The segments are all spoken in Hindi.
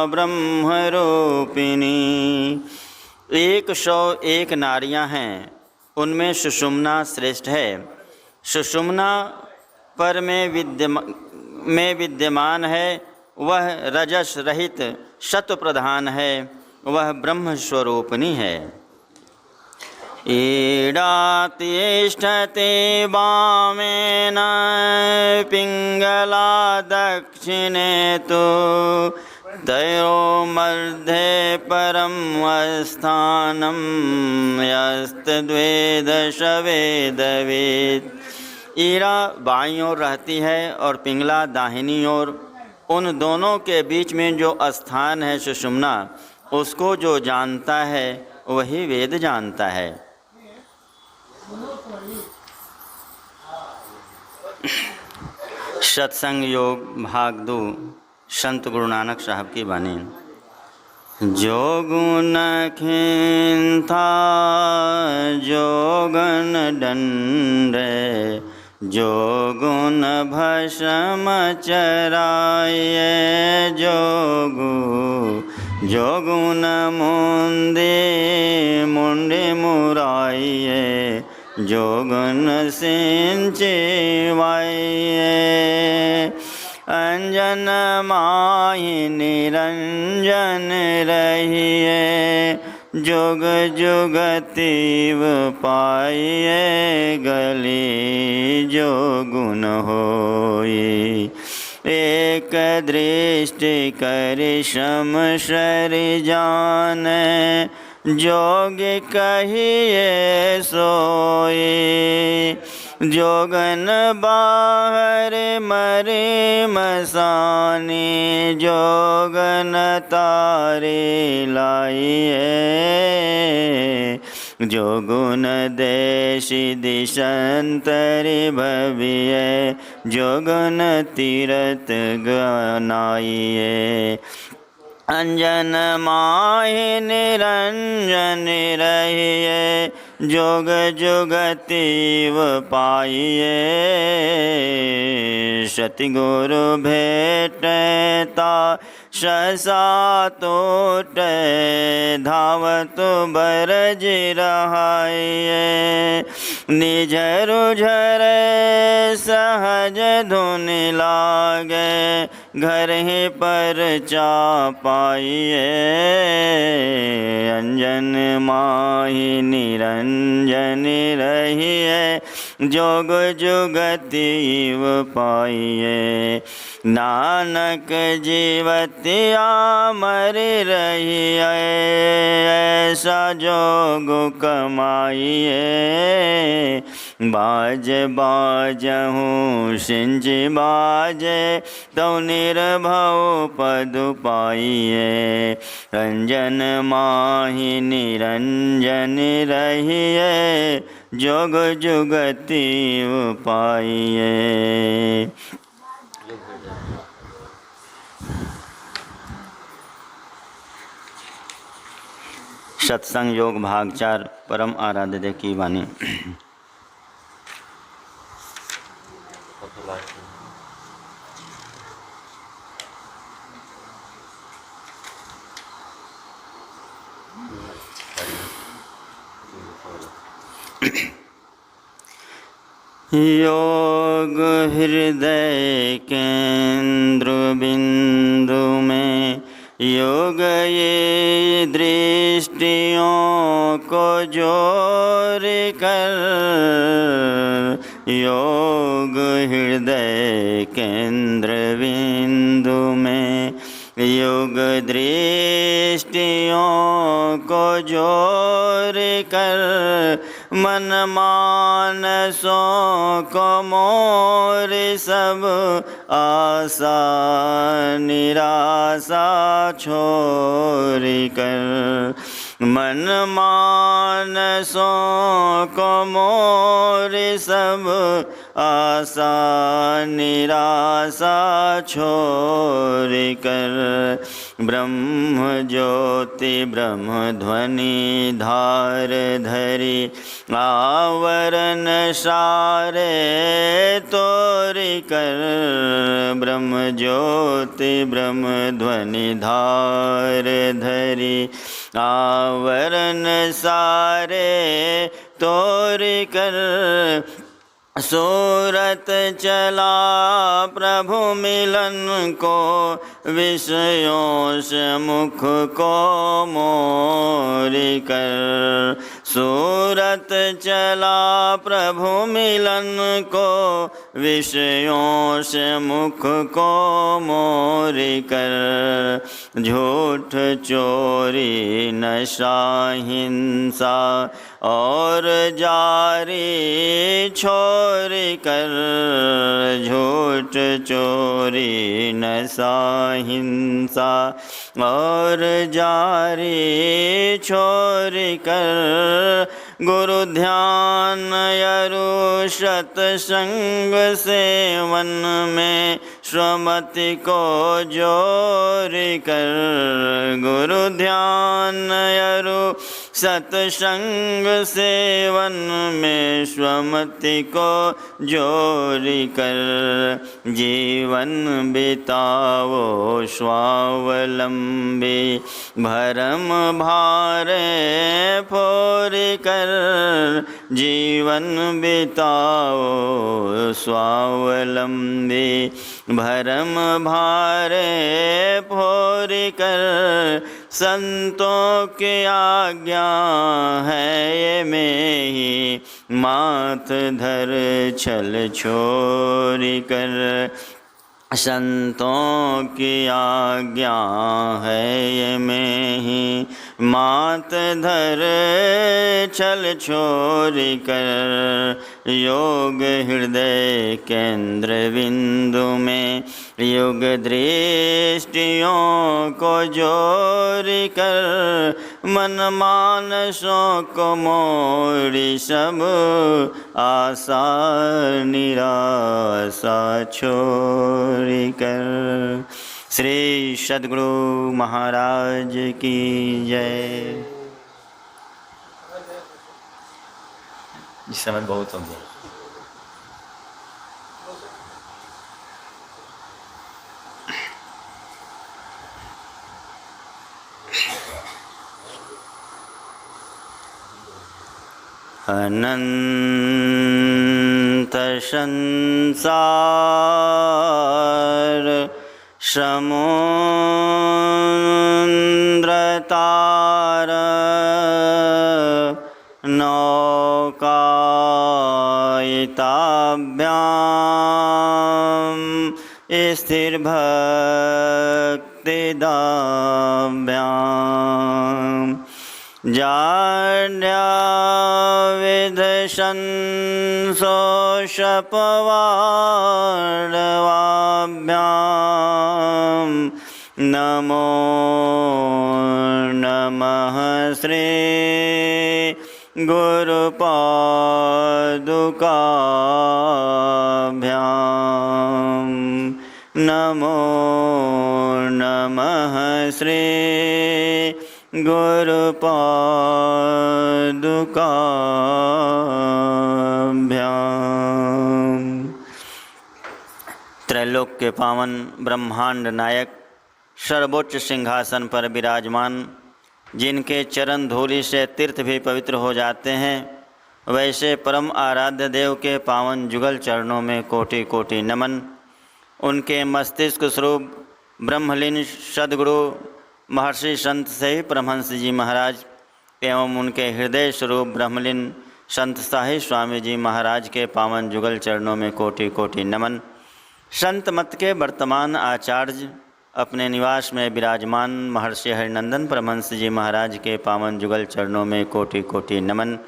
ब्रह्मरूपिणी। 101 नारियां हैं, उनमें सुषुम्ना श्रेष्ठ है। सुषुम्ना पर में विद्यमान है, वह रजस रहित सत्व प्रधान है, वह ब्रह्म स्वरूपिणी है। ईडा तिष्ठति वामेन पिंगला दक्षिणे तु तयोर्मध्ये परम स्थानम यस्तद्वेदश वेदवित्। ईड़ा बाईं ओर रहती है और पिंगला दाहिनी ओर। उन दोनों के बीच में जो स्थान है सुषुम्ना, उसको जो जानता है वही वेद जानता है। सत्संग योग भाग 2, संत गुरु नानक साहब की वाणी। जो गुण खिंथा जोगन दंडे, जो गुण भस्म चराये जो गुण मुंदे मुंडे मुराइये, जो गुण सिंचे वाइये। अंजन माहि निरंजन रहिए, जुग जुगतिव पाइये गली जो गुण होई। एक दृष्टि करि सम सरि जाने, जोग कहिए सोई। जोगन बाहर मरे मसानी, जोगन तारे लाइए। जो गुण देश दिशंतरि भविये, जो गुण तीरथ गनाइये। अंजन माहि निरंजन रहिए, जोग जुगतिव पाइये। सतगुरु भेटता सहसा टूटे, धावत बरज रहाइये। निज रुझर सहज धुन लागे, घर ही पर चा पाइये। अंजन माहि निरंजन रहिए, जोग जुगतिव पाइये। नानक जीवतिया मर रहिए, ऐसा जोग कमाइये। बाज बाजहूँ सिंच बाजे, तो निर्भव पद पाइये। रंजन माहि निरंजन रहिए, जोग जुगतिव पाइये। सत्संग योग भाग 4, परम आराध्य देव की वाणी। योग हृदय केंद्र बिंदु में, योग ये दृष्टियों को जोड़ कर। योग हृदय केंद्र बिंदु में, योग दृष्टियों को जोड़ कर। मन मानसों को मोर सब आशा निराशा छोड़ कर। मन मानसों को मोर सब आशा निराशा छोड़ कर, ब्रह्म ज्योति ब्रह्म ध्वनि धार धरी, आवरण सारे तोड़ कर, ब्रह्म ज्योति ब्रह्म ध्वनि धार धरी, आवरण सारे तोड़ कर, सूरत चला प्रभु मिलन को, विषयों से मुख को मोड़ कर, सूरत चला प्रभु मिलन को, विषयों से मुख को मोड़ कर, झूठ चोरी नशा हिंसा और जारी छोड़ कर, झूठ चोरी नशा हिंसा और जारी छोड़ कर, गुरु ध्यान यरु सत्संग सेवन में स्वमति को जोड़ कर, गुरु ध्यान यरु सत्संग सेवन में स्वमति को जोड़ कर, जीवन बिताओ स्वावलंबी, भरम भारे फोड़ कर, जीवन बिताओ स्वावलंबी, भरम भारे फोड़ कर, संतों की आज्ञा है ये में ही, माथ धर छल छोड़ कर, संतों की आज्ञा है ये में ही, मात धर छल छोड़ कर, योग हृदय केंद्र बिंदु में, युग दृष्टियों को जोड़ कर, मन मानसों को मोड़ी सब, आशा निराशा छोड़ कर। श्री सद्गुरु महाराज की जय। इस समय बहुत हो गया। अनंत संसार समुद्रतार, नौकायिताभ्याम स्थिर भक्तिदाभ्याम, जाड्याविधशंसोषपवाडवाभ्यां नमो नमः श्री गुरुपादुकाभ्यां नमो नमः श्री गुरुपादुकाभ्याम। त्रैलोक के पावन ब्रह्मांड नायक सर्वोच्च सिंहासन पर विराजमान, जिनके चरण धूलि से तीर्थ भी पवित्र हो जाते हैं, वैसे परम आराध्य देव के पावन जुगल चरणों में कोटि कोटि नमन। उनके मस्तिष्क स्वरूप ब्रह्मलीन सद्गुरु महर्षि संत सही परमहंस जी महाराज एवं उनके हृदय स्वरूप ब्रह्मलीन संत साही स्वामी जी महाराज के पावन जुगल चरणों में कोटि कोटि नमन। संत मत के वर्तमान आचार्य अपने निवास में विराजमान महर्षि हरिनंदन परमहंस जी महाराज के पावन जुगल चरणों में कोटि कोटि नमन।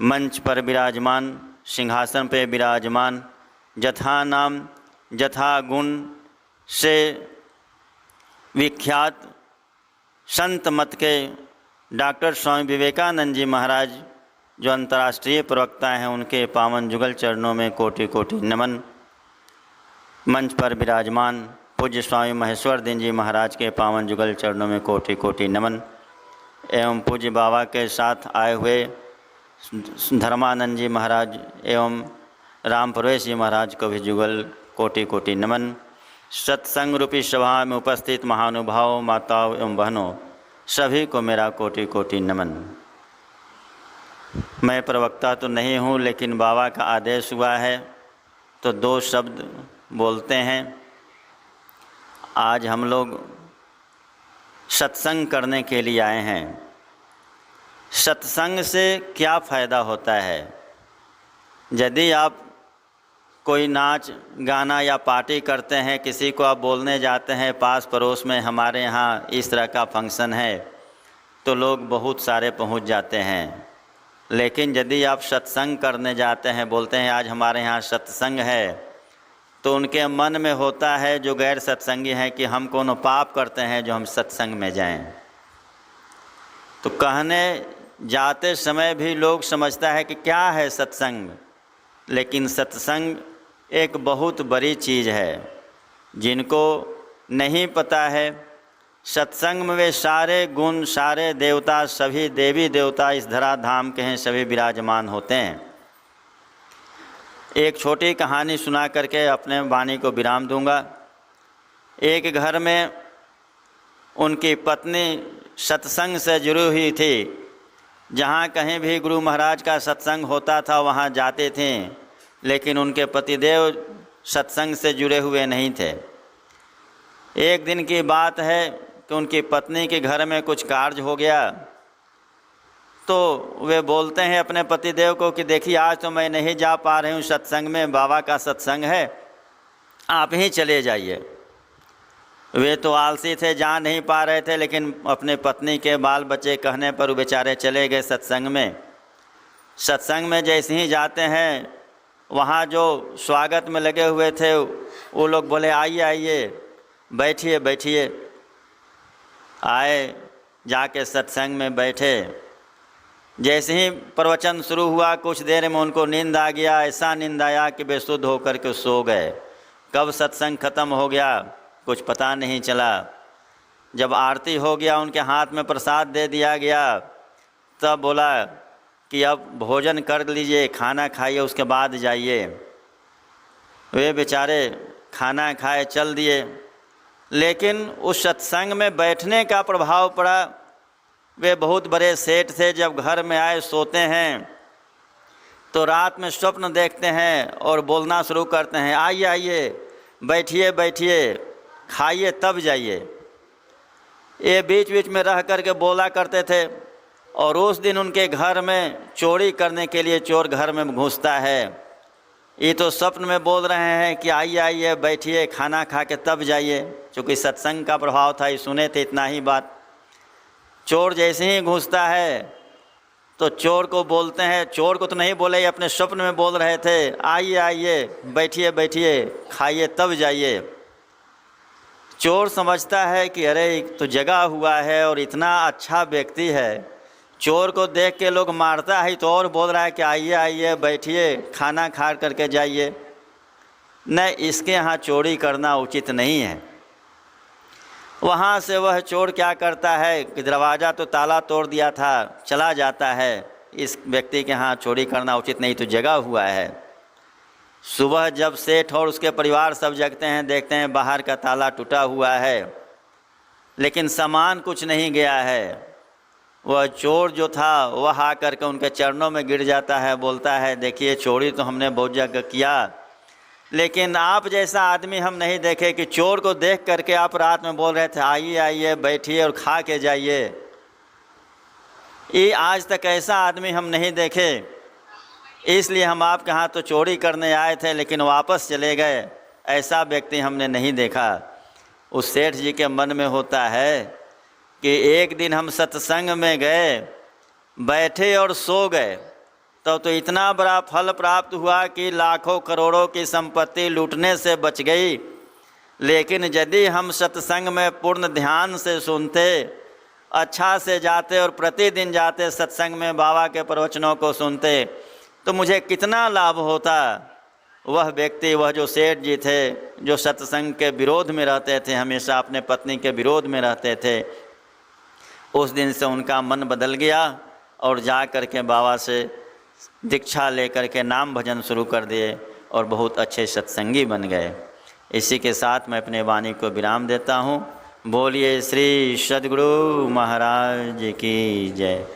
मंच पर विराजमान, सिंहासन पर विराजमान, जथा नाम जथा गुण से विख्यात संत मत के डॉक्टर स्वामी विवेकानंद जी महाराज जो अंतर्राष्ट्रीय प्रवक्ता हैं उनके पावन जुगल चरणों में कोटि कोटि नमन। मंच पर विराजमान पूज्य स्वामी महेश्वर दीन जी महाराज के पावन जुगल चरणों में कोटि कोटि नमन एवं पूज्य बाबा के साथ आए हुए धर्मानंद जी महाराज एवं राम प्रवेश जी महाराज को भी जुगल कोटि कोटि नमन। सत्संग रूपी सभा में उपस्थित महानुभाव माताओं एवं बहनों सभी को मेरा कोटि कोटि नमन। मैं प्रवक्ता तो नहीं हूँ, लेकिन बाबा का आदेश हुआ है तो दो शब्द बोलते हैं। आज हम लोग सत्संग करने के लिए आए हैं। सत्संग से क्या फ़ायदा होता है? यदि आप कोई नाच गाना या पार्टी करते हैं, किसी को आप बोलने जाते हैं पास पड़ोस में हमारे यहाँ इस तरह का फंक्शन है, तो लोग बहुत सारे पहुँच जाते हैं। लेकिन यदि आप सत्संग करने जाते हैं, बोलते हैं आज हमारे यहाँ सत्संग है, तो उनके मन में होता है जो गैर सत्संगी हैं कि हम कोनो पाप करते हैं जो हम सत्संग में जाएं। तो कहने जाते समय भी लोग समझता है कि क्या है सत्संग, लेकिन सत्संग एक बहुत बड़ी चीज़ है। जिनको नहीं पता है, सत्संग में वे सारे गुण, सारे देवता, सभी देवी देवता इस धराधाम के हैं, सभी विराजमान होते हैं। एक छोटी कहानी सुना करके अपने वाणी को विराम दूंगा। एक घर में उनकी पत्नी सत्संग से जुड़ी हुई थी। जहाँ कहीं भी गुरु महाराज का सत्संग होता था वहाँ जाते थे, लेकिन उनके पतिदेव सत्संग से जुड़े हुए नहीं थे। एक दिन की बात है कि उनकी पत्नी के घर में कुछ कार्य हो गया, तो वे बोलते हैं अपने पतिदेव को कि देखिए आज तो मैं नहीं जा पा रही हूँ सत्संग में, बाबा का सत्संग है, आप ही चले जाइए। वे तो आलसी थे, जा नहीं पा रहे थे, लेकिन अपने पत्नी के बाल बच्चे कहने पर वो बेचारे चले गए सत्संग में। सत्संग में जैसे ही जाते हैं, वहाँ जो स्वागत में लगे हुए थे वो लोग बोले आइए आइए, बैठिए बैठिए। आए, जाके सत्संग में बैठे। जैसे ही प्रवचन शुरू हुआ, कुछ देर में उनको नींद आ गया। ऐसा नींद आया कि बेसुध होकर के सो गए। कब सत्संग ख़त्म हो गया कुछ पता नहीं चला। जब आरती हो गया, उनके हाथ में प्रसाद दे दिया गया, तब बोला कि अब भोजन कर लीजिए, खाना खाइए, उसके बाद जाइए। वे बेचारे खाना खाए चल दिए। लेकिन उस सत्संग में बैठने का प्रभाव पड़ा। वे बहुत बड़े सेठ थे, जब घर में आए सोते हैं तो रात में स्वप्न देखते हैं और बोलना शुरू करते हैं आइए आइए, बैठिए बैठिए, खाइए तब जाइए। ये बीच बीच में रह कर के बोला करते थे। और उस दिन उनके घर में चोरी करने के लिए चोर घर में घुसता है। ये तो स्वप्न में बोल रहे हैं कि आइए आइए, बैठिए, खाना खा के तब जाइए। चूँकि सत्संग का प्रभाव था, ये सुने थे इतना ही बात। चोर जैसे ही घुसता है तो चोर को बोलते हैं, चोर को तो नहीं बोले, अपने स्वप्न में बोल रहे थे आइए आइए, बैठिए बैठिए, खाइए तब जाइए। चोर समझता है कि अरे तो जगा हुआ है और इतना अच्छा व्यक्ति है, चोर को देख के लोग मारता है तो और बोल रहा है कि आइए आइए, बैठिए, खाना खा करके जाइए। नहीं, इसके यहाँ चोरी करना उचित नहीं है। वहाँ से वह चोर क्या करता है कि दरवाज़ा तो ताला तोड़ दिया था, चला जाता है। इस व्यक्ति के यहाँ चोरी करना उचित नहीं, तो जगा हुआ है। सुबह जब सेठ और उसके परिवार सब जगते हैं, देखते हैं बाहर का ताला टूटा हुआ है, लेकिन सामान कुछ नहीं गया है। वह चोर जो था वह आकर के उनके चरणों में गिर जाता है, बोलता है देखिए चोरी तो हमने बहुत जगह किया, लेकिन आप जैसा आदमी हम नहीं देखे कि चोर को देख करके आप रात में बोल रहे थे आइए आइए, बैठिए और खा के जाइए। ये आज तक ऐसा आदमी हम नहीं देखे, इसलिए हम आपके यहाँ तो चोरी करने आए थे लेकिन वापस चले गए। ऐसा व्यक्ति हमने नहीं देखा। उस सेठ जी के मन में होता है कि एक दिन हम सत्संग में गए, बैठे और सो गए, तो इतना बड़ा फल प्राप्त हुआ कि लाखों करोड़ों की संपत्ति लूटने से बच गई। लेकिन यदि हम सत्संग में पूर्ण ध्यान से सुनते अच्छा से जाते और प्रतिदिन जाते सत्संग में, बाबा के प्रवचनों को सुनते, तो मुझे कितना लाभ होता। वह व्यक्ति, वह जो सेठ जी थे, जो सत्संग के विरोध में रहते थे, हमेशा अपने पत्नी के विरोध में रहते थे, उस दिन से उनका मन बदल गया और जा कर के बाबा से दीक्षा लेकर के नाम भजन शुरू कर दिए और बहुत अच्छे सत्संगी बन गए। इसी के साथ मैं अपने वाणी को विराम देता हूँ। बोलिए श्री सद्गुरु महाराज की जय।